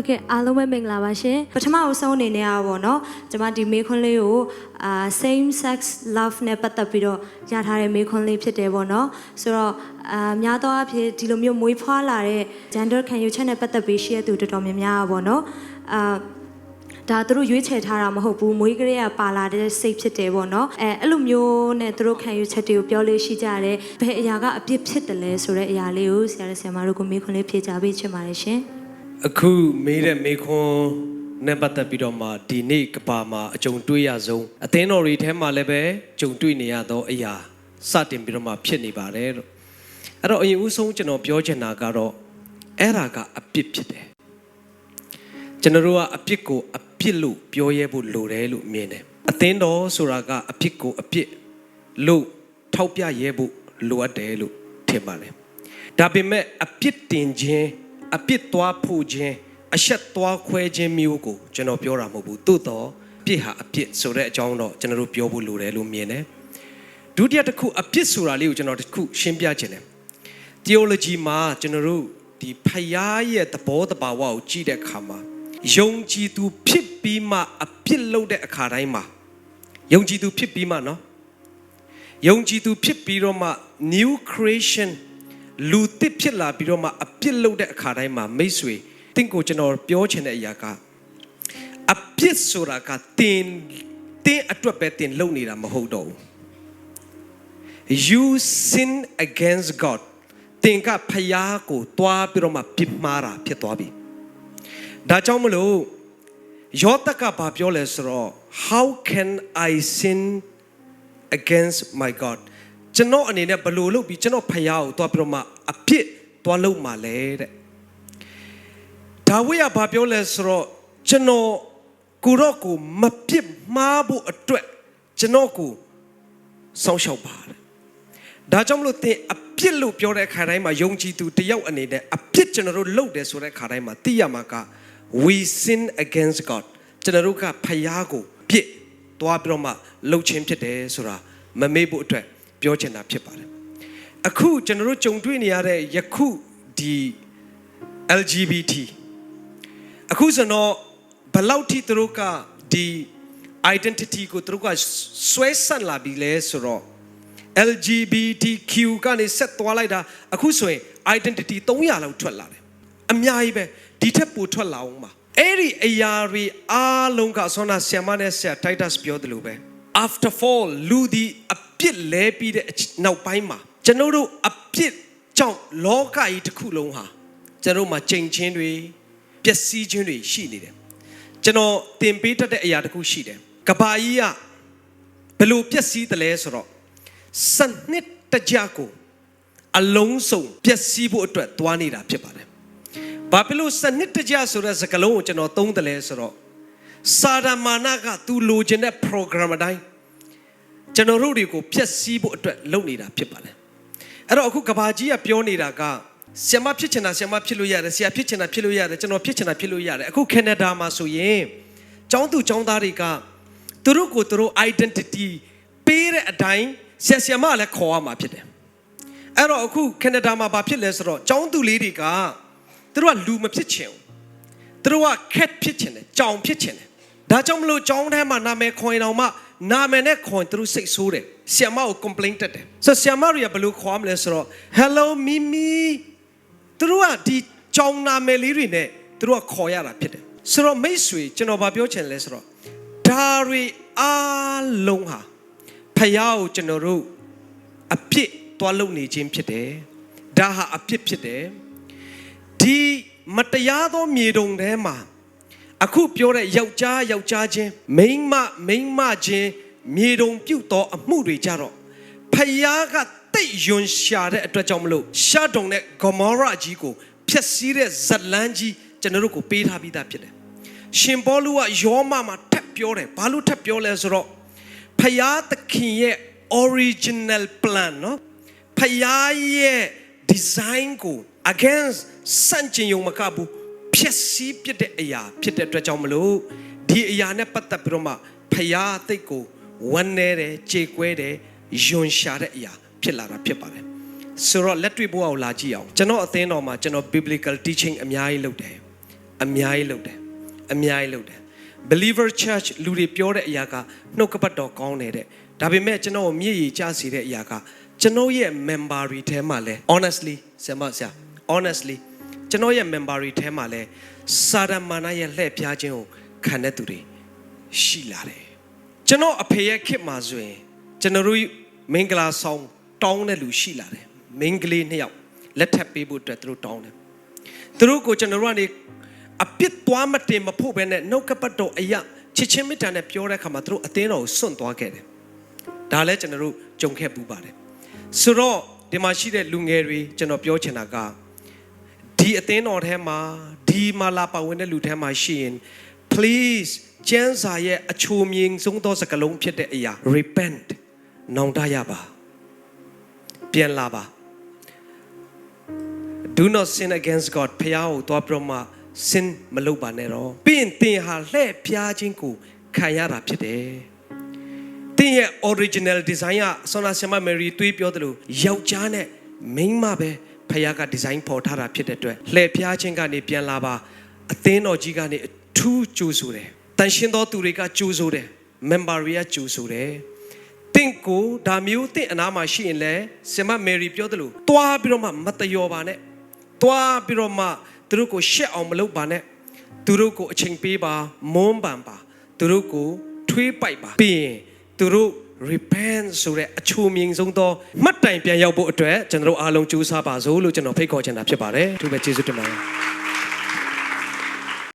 Okay အားလုံးပဲမင်္ဂလာပါရှင်ပထမအဆုံးအနေနဲ့อ่ะပေါ့เนาะကျွန်မဒီမေခွန်းလေးကိုsame sex love နဲ့ပတ်သက်ပြီးတော့ရထားတဲ့မေခွန်းလေးဖြစ်တယ်ပေါ့เนาะဆိုတော့များသောအားဖြင့်ဒီလိုမျိုးမွေးဖွားလာတဲ့ gender ခံယူချက်နဲ့ပတ်သက်ပြီးရှိရတဲ့သူတော်တော်များများပေါ့เนาะဒါသူတို့ရွေးချယ်ထားတာမဟုတ်ဘူးမွေးကလေးကပါလာတဲ့စိတ်ဖြစ်တယ်ပေါ့နော်အဲ့လိုမျိုးနဲ့သူတို့ခံယူချက်တွေကိုပြောလို့ရှိကြတယ်ဘယ်အရာကအပြစ်ဖြစ်တယ်လဲဆိုတဲ့အရာလေးကိုဆရာဆရာမတို့ကမေခွန်းလေးဖြေချပေးချင်ပါတယ်ရှင်အခုမေးတဲ့မေခွန်းနဲ့ပတ်သက်ပြီးတော့မှဒီနေ့ကဘာမှာအကြုံတွေ့ရဆုံးအသင်းတော်တွေထဲမှာလည်းပဲကြုံတွေ့နေရသောအရာစတင်ပြီးတော့မှဖြစ်နေပါတယ်လို့အဲ့တော့အရင်ဦးဆုံးကျွန်တော်ပြောချင်တာကတော့အဲ့ဒါကအပြစ်ဖြစ်တယ်ကျွန်တော်တို့ကအပြစ်ကိုအပြစ်လို့ပြောရဲဖို့လိုတယ်လို့မြင်တယ်အသင်းတော်ဆိုတာကအပြစ်ကိုအပြစ်လို့ထောက်ပြရဲဖို့လိုအပ်တယ်လို့ထင်ပါတယ်ဒါပေမဲ့အပြစ်တင်ခြင်းအပြစ်သွားဖို့ခြင်းအရှက်သွားခွဲခြင်းမျိုးကိုကျွန်တော်ပြောတာမဟုတ်ဘူးသို့တော့ပြစ်ဟာအပြစ်ဆိုတဲ့အကြောင်းတော့ကျွန်တော်တို့ပြောဖို့လိုတယ်လို့မြင်တယ်ဒုတိယတစ်ခုအပြစ်ဆိုတာလေးကိုကျွန်တော်တစ်ခုရှင်းပြခြင်းတယ် theology မှာကျွန်တော်တို့ဒီဖယားရဲ့သဘောတဘာဝကိုကြည့်တဲ့အခါမှာယုံကြည်သူဖြစ်ပြီးမှအပြစ်လုပ်တဲ့အခါတိုင်းမှာယုံကြည်သူဖြစ်ပြီးမှနော်ယုံကြည်သူဖြစ်ပြီးတော့မှ new creation လူသစ်ဖြစ်လာပြီးတော့မှအပြစ်လုပ်တဲ့အခါတိုင်းမှာမိတ်ဆွေတင့်ကိုကျွန်တော်ပြောချင်တဲ့အရာကအပြစ်ဆိုတာကတင်းအတွက်ပဲတင်လုပ်နေတာမဟုတ်တော့ဘူး you sin against God တင်ကဖယားကိုတွားပြီးတော့မှပြစ်မှားတာဖြစ်သွားပြီဒါကြောင့်မလို့ယောသကဘာပြောလဲဆိုတော့ how can I sin against my God ကျွန်တော်အနေနဲ့ဘယ်လိုလုပ်ပြီးကျွန်တော်ဖယားကိုတွားပြီးတော့မှအပြစ်တွားလုပ်မှာလဲတဲ့ဒါဝိဒ်ကဘာပြောလဲဆိုတော့ကျွန်တော်ကိုရော့ကိုမပြစ်မှားဖို့အတွက်ကျွန်တော်ကိုစောင့်ရှောက်ပါတယ်ဒါကြောင့်မလို့သင်အပြစ်လို့ပြောတဲ့အခါတိုင်းမှာယုံကြည်သူတယောက်အနေနဲ့အပြစ်ကျွန်တော်တို့လုပ်တယ်ဆိုတဲ့အခါတိုင်းမှာသိရမှာကwe sin against God ကျွန်တော်တို့ကဖယားကိုပြစ်သွားပြီးတော့မှလှုပ်ခြင်းဖြစ်တယ်ဆိုတာမမေ့ဖို့အတွက်ပြောချင်တာဖြစ်ပါတယ်အခုကျွန်တော်တို့ကြုံတွေ့နေရတဲ့ယခုဒီ LGBT အခုဆိုတော့ဘယ်လောက်ထိသူတို့ကဒီ identity ကိုသူတို့ကဆွဲဆန့်လာပြီလဲဆိုတော့ LGBTQ ကနေဆက်သွားလိုက်တာအခုဆိုရင် identity 300လောက်ထွက်လာတယ်အများကြီးပဲဒီထက်ပိုထွက်လာအောင်ပါအဲ့ဒီအရာတွေအားလုံးကဆောနာဆီယမနဲ့ဆရာ Titus ပြောတယ်လို့ပဲ after fall လူဒီအပြစ်လဲပြီးတဲ့နောက်ပိုင်းမှာကျွန်တော်တို့အပြစ်ကြောင့်လောကကြီးတစ်ခုလုံးဟာကျွန်တော်မှာချိန်ချင်းတွေပျက်စီးခြင်းတွေရှိနေတယ်ကျွန်တော်သင်ပေးတတ်တဲ့အရာတစ်ခုရှိတယ်ကဘာကြီးကဘယ်လိုပျက်စီးတယ်လဲဆိုတော့စနစ်တကျကိုအလုံးစုံပျက်စီးဖို့အတွက်သွားနေတာဖြစ်ပါတယ်ဘာဖြစ်လို့စနစ်တကျဆိုတဲ့စကားလုံးကိုကျွန်တော်သုံးတယ်လဲဆိုတော့စာရမာနကသူလိုချင်တဲ့ program အတိုင်းကျွန်တော်တို့တွေကိုဖျက်ဆီးဖို့အတွက်လုပ်နေတာဖြစ်ပါတယ်အဲ့တော့အခုကဘာကြီးကပြောနေတာကဆရာမဖြစ်ချင်တာဆရာမဖြစ်လို့ရတယ်ဆရာဖြစ်ချင်တာဖြစ်လို့ရတယ်ကျွန်တော်ဖြစ်ချင်တာဖြစ်လို့ရတယ်အခုကနေဒါမှာဆိုရင်ကျောင်းသူကျောင်းသားတွေကသူတို့ကိုသူတို့ identity ပေးတဲ့အတိုင်းဆရာမလည်းခေါ်ရမှာဖြစ်တယ်အဲ့တော့အခုကနေဒါမှာဘာဖြစ်လဲဆိုတော့ကျောင်းသူလေးတွေကသူတို့ကလူမဖြစ်ချင်ဘူးသူတို့ကခက်ဖြစ်ချင်တယ်ကြောင်ဖြစ်ချင်တယ်ဒါကြောင့်မလို့ကျောင်းထဲမှာနာမည်ခေါ်ရင်တော့မှနာမည်နဲ့ခေါ်ရင်သူတို့စိတ်ဆိုးတယ်ဆရာမကို complaint တက်တယ်ဆိုဆရာမတွေကဘယ်လိုခေါ်မလဲဆိုတော့ hello mimi သူတို့ကဒီကျောင်းနာမည်လေးတွေနဲ့သူတို့ကခေါ်ရတာဖြစ်တယ်ဆိုတော့မိတ်ဆွေကျွန်တော်ဗာပြောချင်လဲဆိုတော့ဒါတွေအားလုံးဟာဖယားကိုကျွန်တော်တို့အပြစ်သွားလုပ်နေခြင်းဖြစ်တယ်ဒါဟာအပြစ်ဖြစ်တယ်ဒီမတရားသောမြေတုံထဲမှာအခုပြောတဲ့ယောက်ျားချင်းမိန်းမချင်းမြေတုံပြုတ်သောအမှုတွေကြတော့ဖယားကတိတ်ယွန်ရှာတဲ့အတွက်ကြောင့်မလို့ရှာတုံနဲ့ဂေါမောရကြီးကိုဖျက်ဆီးတဲ့ဇလန်းကြီးကျွန်တော်တို့ကိုပေးထားပြီးသားဖြစ်တယ်ရှင်ပေါလုကယောမမှာထပ်ပြောတယ်ဘာလို့ထပ်ပြောလဲဆိုတော့ဖယားသခင်ရဲ့ original plan နော်ဖယားရဲ့ design ကို against စန့်ကျင်ယုံမကဘူးဖျက်ဆီးပြတဲ့အရာဖြစ်တဲ့အတွက်ကြောင့်မလို့ဒီအရာနဲ့ပတ်သက်ပြီးတော့မှဖယားအသိကိုဝန်းနေတယ်ကြေကွဲတယ်ယွန်ရှာတဲ့အရာဖြစ်လာတာဖြစ်ပါတယ်ဆိုတော့လက်တွေ့ဘဝကိုလာကြည့်အောင်ကျွန်တော်အသင်းတော်မှာကျွန်တော် biblical teaching အများကြီးလုပ်တယ် အများကြီးလုပ်တယ်အများကြီးလုပ်တယ် believer church လူတွေပြောတဲ့အရာကနှုတ်ကပတ်တော်ကောင်းတယ်တဲ့ဒါပေမဲ့ကျွန်တော်ကိုမြည်ရည်ကျစေတဲ့အရာကကျွန်တော်ရဲ့ member တွေထဲမှာလဲ honestly ဆရာ honestly ကျွန်တော်ရဲ့ member တွေထဲမှာလဲစာရမဏေရဲ့လှည့်ပြားခြင်းကိုခံတဲ့သူတွေရှိလာတယ်ကျွန်တော်အဖေရဲ့ခေတ်မှာဆိုရင်ကျွန်တော်တို့မင်္ဂလာဆောင်တောင်းတဲ့လူရှိလာတယ်မင်္ဂလေးနှစ်ယောက်လက်ထပ်ပေးဖို့အတွက်သူတို့တောင်းတယ်သူတို့ကိုကျွန်တော်တို့ကနေအပြစ်သွားမတင်မဖို့ပဲနဲ့နှုတ်ကပတ်တော်အရာချစ်ချင်းမေတ္တာနဲ့ပြောတဲ့အခါမှာသူတို့အသင်းတော်ကိုစွန့်သွားခဲ့တယ်ဒါလည်းကျွန်တော်တို့ကြုံခဲ့ပူပါတယ်ဆိုတော့ဒီမှာရှိတဲ့လူငယ်တွေကျွန်တော်ပြောချင်တာကဒီအသင်းတော်ထဲမှာဒီမှာလာပါဝင်တဲ့လူထဲမှာရှိရင် please ကျမ်းစာရဲ့အချိုမြင်ဆုံးသောစကားလုံးဖြစ်တဲ့အရာ repent နောင်တရပါပြန်လာပါ do not sin against God ဖျားကိုသွားပြီးတော့မှ sin မလုပ်ပါနဲ့တော့ပြီးရင်သင်ဟာလှည့်ပြားခြင်းကိုခံရတာဖြစ်တယ်သင်ရဲ့ original design ကဆောနာဆရာမမယ်ရီတွေးပြောတယ်လို့ယောက်ျားနဲ့မိန်းမပဲဖျားက design ပေါ်ထားတာဖြစ်တဲ့အတွက်လှည့်ပြားခြင်းကနေပြန်လာပါအသင်းတော်ကြီးကနေအထူးကြိုးဆိုတယ်တန်ရှင်းသောသူတွေကကြိုးဆိုတယ် member တွေကကြိုးဆိုတယ်တင့်ကိုဒါမျိုးတင့်အနာမှာရှိရင်လဲဆရာမမယ်ရီပြောတယ်လို့တွားပြီးတော့မှမတယောပါနဲ့တွားပြီးတော့မှသူတို့ကိုရှက်အောင်မလုပ်ပါနဲ့သူတို့ကိုအချိန်ပေးပါမွန်းပန်ပါသူတို့ကိုထွေးပိုက်ပါပြီးရင်သူတို့ repent ဆိုတဲ့အချိုမြင်ဆုံးသောမှတ်တိုင်ပြန်ရောက်ဖို့အတွက်ကျွန်တော်တို့အားလုံးကြိုးစားပါစို့လို့ကျွန်တော်ဖိတ်ခေါ်ချင်တာဖြစ်ပါတယ်သူပဲကျေးဇူးတင်ပါတယ်